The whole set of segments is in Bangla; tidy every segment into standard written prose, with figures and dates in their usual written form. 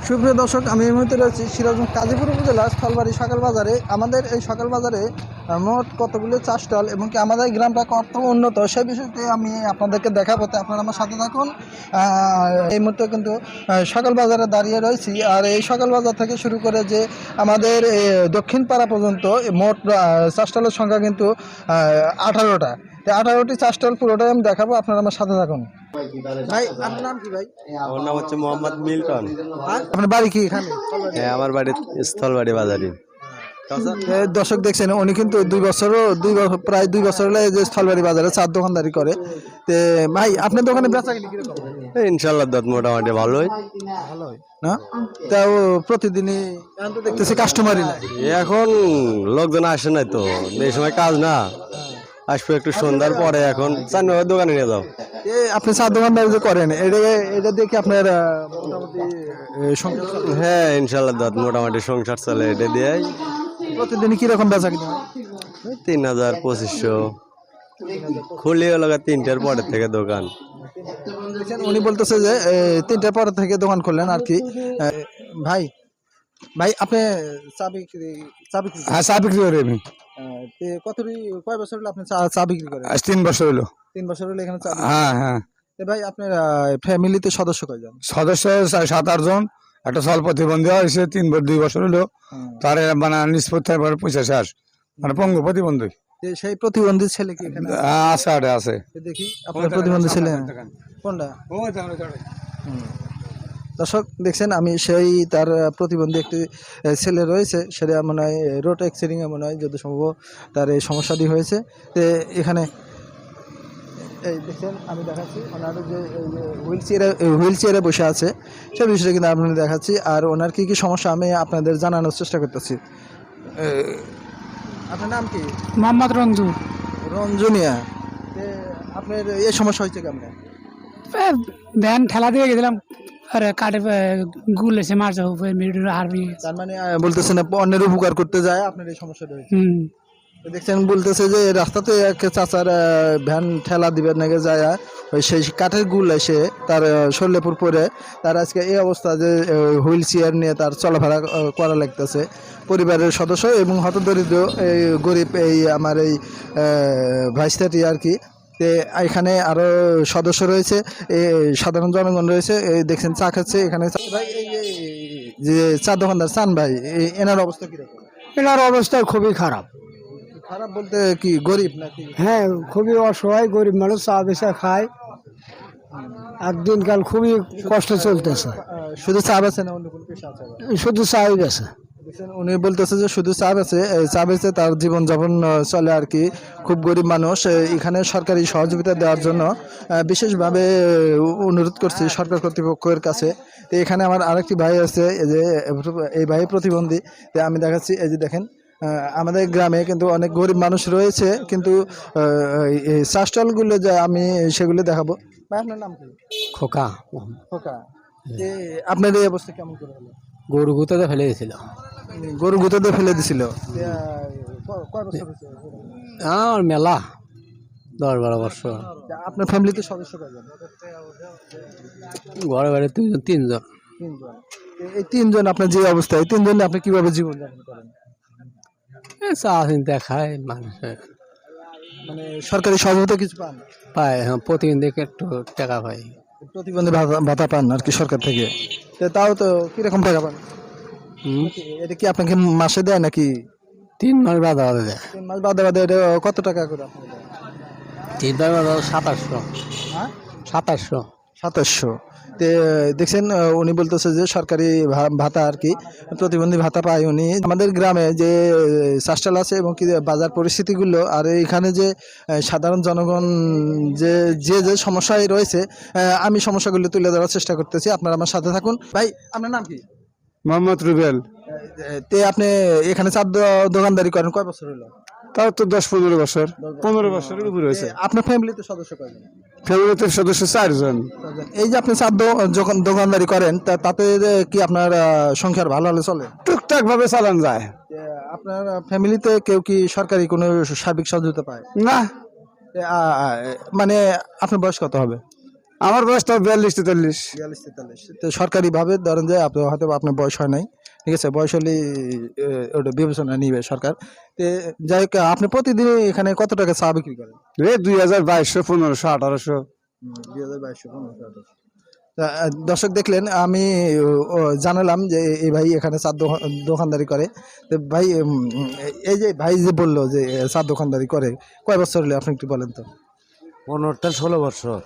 সুপ্রিয় দর্শক, আমি এই মুহূর্তে রয়েছি সিরাজগঞ্জ গাজীপুর উপজেলা স্থলবাড়ি সকাল বাজারে। আমাদের এই সকাল বাজারে মোট কতগুলো চা স্টল এবং কি আমাদের গ্রামটা কত উন্নত সেই বিষয়টি আমি আপনাদেরকে দেখাবো। তো আপনারা আমার সাথে থাকুন। এই মুহূর্তে কিন্তু সকাল বাজারে দাঁড়িয়ে রয়েছি। আর এই সকাল বাজার থেকে শুরু করে যে আমাদের দক্ষিণ পাড়া পর্যন্ত মোট চা স্টলের সংখ্যা কিন্তু 18টা। তো 18টি চা স্টল পুরোটাই আমি দেখাবো, আপনারা আমার সাথে থাকুন। ভাই, আপনার নাম কি ভাই? আমার নাম হচ্ছে মোহাম্মদ মিল্টন। আপনার বাড়ি কি এখানে? হ্যাঁ, আমার বাড়ি স্থলবাড়ি বাজারে। দর্শক দেখছেন, উনি কিন্তু প্রায় 2 বছর হলো এই যে স্থলবাড়ি বাজারে চার দোকানদারি করে। তে ভাই, আপনার দোকানে বেচা কিনি কিরকম? ইনশাল্লাহ দাঁত মোটামুটি ভালোই। ভালোই না? তাও প্রতিদিনই এখন তো দেখতেছি কাস্টমারই নাই। এখন লোকজন আসে নাই তো, এই সময় কাজ না, আসবে একটু সন্ধ্যার পরে। এখন 4 নম্বর দোকানে নিয়ে যাও। আপনি চার দোকানদারি যে করেন, এটা দেখে আপনার মোটামুটি সংসার চলে? হ্যাঁ, ইনশাল্লাহ দাঁত মোটামুটি সংসার চলে এটা দিয়েই। প্রতিদিনই কিরকম বেচা কিনি হয়? 3000 2500 খুলি হলো 3টার পরের থেকে দোকান। উনি বলতেছে যে 3টার পর থেকে দোকান করলেন আর কি। ভাই ভাই, আপনি চা বিক্রি হ্যাঁ, চা বিক্রি করি আমি। কয় বছর হলো আপনি চা বিক্রি করেন? আজ 3 বছর হলো। 3 বছর হলো এখানে চা বিক্রি হ্যাঁ করেন। হ্যাঁ, তো ভাই, আপনার ফ্যামিলিতে সদস্য কয়জন? সদস্য 7-8 জন। একটা সল প্রতিবন্ধী হয়েছে 2 বছর হলো। তার মানে নিষ্পত্তি পয়সা শেষ, মানে পঙ্গু প্রতিবন্ধী। সেই প্রতিবন্ধী ছেলে কি এখানে আছে? আছে, আছে। দেখি আপনার প্রতিবন্ধী ছেলে কোনটা? দর্শক দেখছেন, আমি সেই তার প্রতিবন্ধী একটি ছেলে রয়েছে, সেটা মনে হয় রোড অ্যাক্সিডেন্টে মনে হয় যদি সম্ভব তার এই সমস্যাটি হয়েছে। তো এখানে এই দেখছেন, আমি দেখাচ্ছি ওনার যে হুইল চেয়ারে বসে আছে সেই বিষয়টা কিন্তু আপনাদের দেখাচ্ছি। আর ওনার কী কী সমস্যা আমি আপনাদের জানানোর চেষ্টা করতেছি। আপনার নাম কি? মোহাম্মদ রঞ্জু। রঞ্জুনিয়া। আপনার এই সমস্যা হয়েছে কেমন? ভ্যান ঠেলা দিয়ে গেছিলাম, আর কাঠে গুল এসে মারছে হারবি। তার মানে বলতেছেন অন্যের উপকার করতে যায় আপনার এই সমস্যাটা হয়েছে। দেখছেন, বলতেছে যে রাস্তাতে এক চাচার ভ্যান ঠেলা দিবে নাকি যায়, ওই সেই কাঠের গুল এসে তার শরীরে পরে তার আজকে এই অবস্থা যে হুইল চেয়ার নিয়ে তার চলাফেরা করা লাগতেছে। পরিবারের সদস্য এবং হতদরিদ্র এই গরিব এই আমার এই ভাইস্তাটি আর কি। এখানে আরো সদস্য রয়েছে, সাধারণ জনগণ রয়েছে। দেখছেন চা খাচ্ছে এখানে। ভাই, যে চা দোকানদার চান ভাই, এনার অবস্থা কিরকম? এনার অবস্থা খুবই খারাপ। খারাপ বলতে কি, গরিব নাকি? হ্যাঁ, খুবই অসহায় গরিব মানুষ, চা বেচা খায়। একদিনকাল খুবই কষ্ট চলতেছে। শুধু চা বেচে না, অন্য কোনো পেশা আছে? শুধু চাই বেচে। উনি বলতেছে যে শুধু চা বেচে তার জীবনযাপন চলে আর কি। খুব গরিব মানুষ। এখানে সরকারি সহযোগিতা দেওয়ার জন্য বিশেষভাবে অনুরোধ করছি সরকার কর্তৃপক্ষের কাছে। তো এখানে আমার আরেকটি ভাই আছে, এই ভাই প্রতিবন্ধী। তো আমি দেখাচ্ছি, এই যে দেখেন, আমাদের গ্রামে কিন্তু অনেক গরিব মানুষ রয়েছে, কিন্তু এই চা স্টলগুলো যে আমি সেগুলো দেখাবো। ভাই, আপনার নাম কি? খোকা। খোকা। আপনার এই অবস্থা কেমন করে হলো? গরু গুঁতোতে ফেলে দিয়েছিল। গরু গুঁতোতে ফেলে দিছিল? কয় বছর হয়েছে? আমার মেলা 10-12 বছর। আপনার ফ্যামিলিতে সদস্য কয়জন? ঘরে বাড়ি 3 জন। 3 জন। এই 3 জন আপনার যে অবস্থা, এই 3 জন আপনি কিভাবে জীবন যাপন করেন? চা চিন্তা খায় মানুষের, মানে সরকারি সহযোগিতা কিছু পান? পায়। হ্যাঁ, প্রতিদিন দেখে একটু টাকা পাই। প্রতিবন্ধী ভাতা পান আর কি সরকার থেকে? তাও তো কিরকম টাকা পান? এটা কি আপনাকে মাসে দেয় নাকি? 3 মাস বাদে বাদে দেয়। 3 মাস বাদে বাদে। এটা কত টাকা করে আপনাকে দেয়? 3 মাস বাদে 2700। হ্যাঁ, 2700। 2700। দেখছেন, উনি বলতেছে যে সরকারি ভাতা আর কি, প্রতিবন্ধী ভাতা পায় উনি। আমাদের গ্রামে যে চাষটাল আছে এবং কি বাজার পরিস্থিতিগুলো, আর এখানে যে সাধারণ জনগণ যে যে যে সমস্যায় রয়েছে, আমি সমস্যাগুলো তুলে ধরার চেষ্টা করতেছি। আপনারা আমার সাথে থাকুন। ভাই, আপনার নাম কি? মোহাম্মদ রুবেল। আপনি এখানে চার দোকানদারি করেন কয় বছর হলো? তাও তো 10-15 বছর। 15 বছরের উপরে হয়েছে। আপনার ফ্যামিলিতে সদস্য কয়জন? ফ্যামিলিতে সদস্য 4 জন। এই যে আপনি চার দোকানদারি করেন, তাতে কি আপনার সংসার ভালো হলে চলে? টুকটাক ভাবে চালান যায়। আপনার ফ্যামিলিতে কেউ কি সরকারি কোনো সার্বিক সহযোগিতা পায় না। মানে আপনার বয়স কত হবে? আমার বয়সটা 42-43। 42-43। তো সরকারি ভাবে ধরেন যে আপনি হয়তো আপনার বয়স হয় নাই, ঠিক আছে, বয়স হলে ওটা বিবেচনা নিবে সরকার। তো যাই হোক, আপনি প্রতিদিন এখানে কত টাকা চা বিক্রি করেন? 2200, 1500, 1800। 2200, দর্শক দেখলেন, আমি জানালাম যে এই ভাই এখানে চার দোকানদারি করে। তো ভাই এই যে ভাই যে বললো যে চার দোকানদারি করে, কয় বছর হলে আপনি একটু বলেন তো? 15-16 বছর।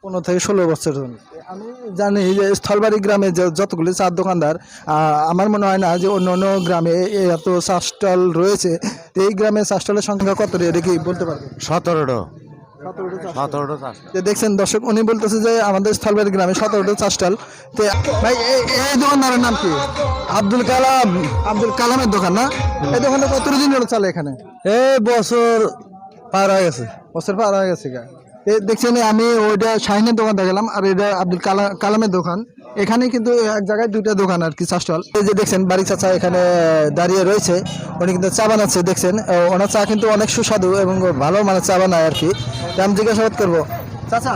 15 থেকে 16 বছর ধরে। আমি জানি যে স্থলবাড়ি গ্রামে যতগুলি চার দোকানদার, আমার মনে হয় না যে অন্য অন্য গ্রামে এত চা স্টল রয়েছে। তো এই গ্রামে চা স্টলের সংখ্যা কত, এটা কি বলতে পারবেন? 17টা। 17টা চা স্টল। তো দেখছেন দর্শক, উনি বলতেছে যে আমাদের স্থলবাড়ি গ্রামে 17টা চা স্টল। তো ভাই এই দোকানদারের নাম কি? আব্দুল কালাম। আব্দুল কালামের দোকান না? এই দোকানটা কতদিন হলো চলে এখানে? এই বছর পার হয়ে গেছে। বছর পার হয়ে গেছে গা। দেখছেন, আমি ওইটা শাহিনের দোকান দেখালাম, আর এটা আব্দুল কালামের দোকান। এখানে কিন্তু এক জায়গায় দুইটা দোকান আর কি, চা স্টল। এই যে দেখছেন বাড়ি চাচা এখানে দাঁড়িয়ে রয়েছে, উনি কিন্তু চা বানাচ্ছে। দেখছেন ওনার চা কিন্তু অনেক সুস্বাদু এবং ভালো মানের চা বানায় আর কি। তো আমি জিজ্ঞাসাবাদ করবো, চাচা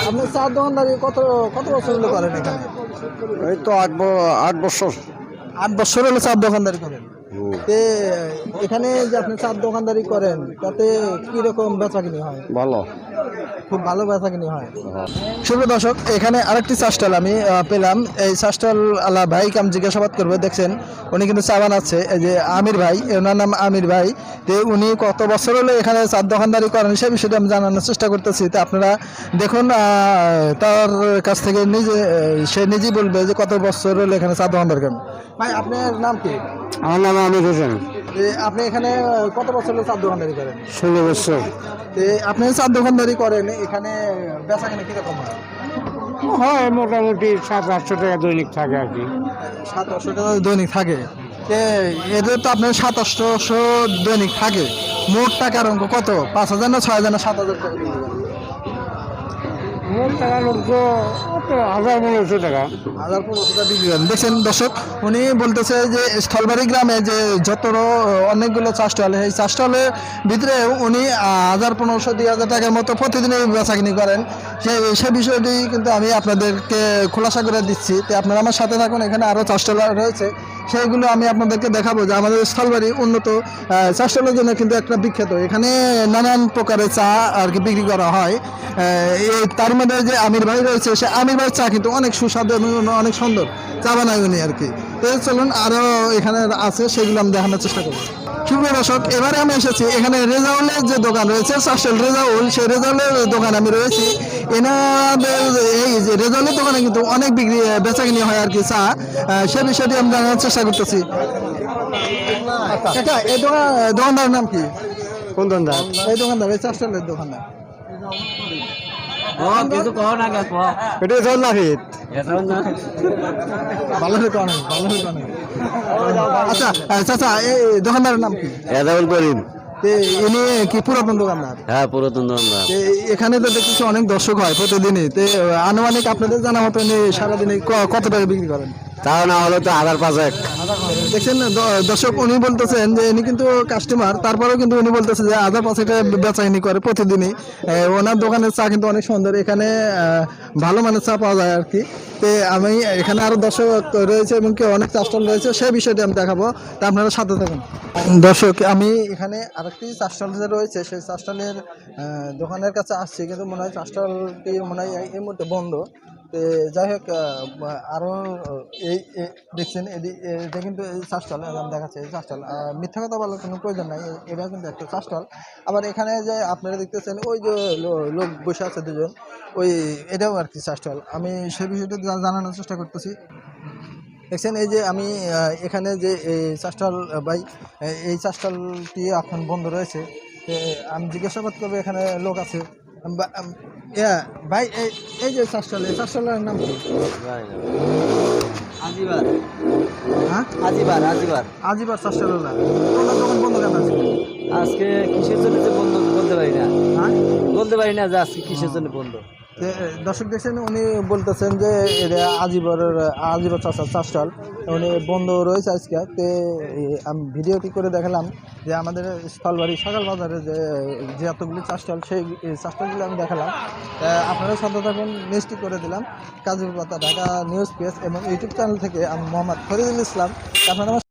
আপনি চার দোকানদারি কত কত বছর হলো করেন এখানে? এই তো 8 বছর। 8 বছর হলো চার দোকানদারি করেন। তে এখানে যে আপনি চার দোকানদারি করেন, তাতে কি রকম বেচাকিনি হয়? ভালো। খুব ভালো বেচাকিনি হয়। শুভ দর্শক, এখানে আরেকটি চা স্টল আমি পেলাম। এই চা স্টল আলা ভাইকে আমি জিজ্ঞাসাবাদ করবো। দেখছেন উনি কিন্তু চা বানাচ্ছে, এই যে আমির ভাই, ওনার নাম আমির ভাই। তো উনি কত বছর হলো এখানে চার দোকানদারি করেন সে বিষয়টা আমি জানানোর চেষ্টা করতেছি। তো আপনারা দেখুন, তার কাছ থেকে সে নিজেই বলবে যে কত বছর হলো এখানে চা দোকানদারি করেন। ভাই আপনার নাম কি? আমার নাম আমির হোসেন। আপনি এখানে কত বছর হলো চার দোকানদারি করেন? 16 বছর। আপনি চার দোকানদারি করেন, এখানে বেচাকেনা কিরকম হয়? হয় মোটামুটি 700-800 টাকা দৈনিক থাকে আর কি। 700 টাকা দৈনিক থাকে। এদের তো আপনার 700 দৈনিক থাকে। মোট টাকার অঙ্ক কত? 5,000 না 6,000 না 7,000 টাকা? মোট টাকা লোক তো 1,000-1,500 টাকা। 1,500 টাকা বিক্রি করেন। দেখছেন দর্শক, উনি বলতেছে যে স্থলবাড়ি গ্রামে যে যত অনেকগুলো চা স্টল, এই চা স্টলের ভিতরে উনি 1,500-2,000 টাকার মতো প্রতিদিনই বেচাকিনি করেন। সে বিষয়টি কিন্তু আমি আপনাদেরকে খোলাসা করে দিচ্ছি। তো আপনারা আমার সাথে থাকুন, এখানে আরও চা স্টল রয়েছে, সেইগুলো আমি আপনাদেরকে দেখাবো যে আমাদের স্থলবাড়ি উন্নত চা স্টলের জন্য কিন্তু একটা বিখ্যাত। এখানে নানান প্রকারের চা আর কি বিক্রি করা হয়। তার মধ্যে যে আমির ভাই রয়েছে, সে আমির ভাইয়ের চা কিন্তু অনেক সুস্বাদু এবং অনেক সুন্দর চা বানায় উনি আর কি। তো চলুন, আরও এখানে আছে, সেগুলো আমি দেখানোর চেষ্টা করবো। সুপ্রিয় দর্শক, এবারে আমি এসেছি এখানে রেজাউলের যে দোকান রয়েছে, চাষেল রেজাউল, সেই রেজাউলের দোকানে আমি রয়েছি। এনাদের এই যে রেজাউলের দোকানে কিন্তু অনেক বেচাকিনি হয় আর কি চা, সে বিষয়টি আমি জানার চেষ্টা করতেছি। কাকা, এই দোকানদারের নাম কি? কোন দোকানদার? এই দোকানদার, এই চাষেলের দোকানদার। এটা জল নাহিদ। ভালো হতো অনেক, ভালো হতো অনেক। আচ্ছা চাচা, এই দোকানদারের নাম কি? এদাউল করিম। ইনি কি পুরাতন দোকানদার? হ্যাঁ, পুরাতন দোকানদার। এখানে তো দেখছি অনেক দর্শক হয় প্রতিদিনই। আনুমানিক আপনাদের জানা মতো সারাদিনে কত টাকা বিক্রি করেন? তাও না হলো তো 1,500। দেখছেন দর্শক, উনি বলতেছেন যে ইনি কিন্তু কাস্টমার, তারপরেও কিন্তু উনি বলতেছে যে 1,500 টাকা বেচাকিনি করে প্রতিদিনই। ওনার দোকানের চা কিন্তু অনেক সুন্দর, এখানে ভালো মানের চা পাওয়া যায় আর কি। তো আমি এখানে আরো দর্শক রয়েছে এবং কি অনেক চা স্টল রয়েছে, সেই বিষয়টি আমি দেখাবো। তা আপনারা সাথে থাকুন। দর্শক, আমি এখানে আরেকটি চা স্টল যে রয়েছে, সেই চা স্টলের দোকানের কাছে আসছি, কিন্তু মনে হয় চা স্টলটি মনে হয় এই মুহূর্তে বন্ধ। তো যাই হোক, আরও দেখছেন এটা কিন্তু এই চা স্টল আমি দেখাচ্ছি। এই চা স্টল, মিথ্যা কথা বলার কোনো প্রয়োজন নাই, এটা কিন্তু একটা চা স্টল। আবার এখানে যে আপনারা দেখতেছেন ওই যে লোক বসে আছে দুজন, ওই এটাও আর কি চা স্টল। আমি সেই বিষয়টা জানানোর চেষ্টা করতেছি। দেখছেন এই যে আমি এখানে যে এই চা স্টল ভাই, এই চা স্টলটি এখন বন্ধ রয়েছে। আমি জিজ্ঞাসাবাদ করবো, এখানে লোক আছে। ভাই এই যে চা স্টল, এই চা স্টলের নাম কি? আজিবার। হ্যাঁ, আজিবার চা স্টল। ওনার দোকান বন্ধ কেন আছে? আজকে কিসের জন্য যে বন্ধ বলতে পারি না, হ্যাঁ, বলতে পারি না যে আজকে কিসের জন্য বন্ধ। যে দর্শক দেখছেন উনি বলতেছেন যে এটা আজিবর চাষার চাষ স্টল উনি বন্ধ রয়েছে আজকে। তে আমি ভিডিওটি করে দেখালাম যে আমাদের স্থলবাড়ি সকাল বাজারে যে এতগুলি চাষ স্টল সেই চাষ স্টলগুলো আমি দেখালাম। আপনারা সাথে থাকুন, নেক্সটটি করে দিলাম কাজীর পাতা ঢাকা নিউজ পেজ এবং ইউটিউব চ্যানেল থেকে আমি মোহাম্মদ ফরিদুল ইসলাম। আপনারা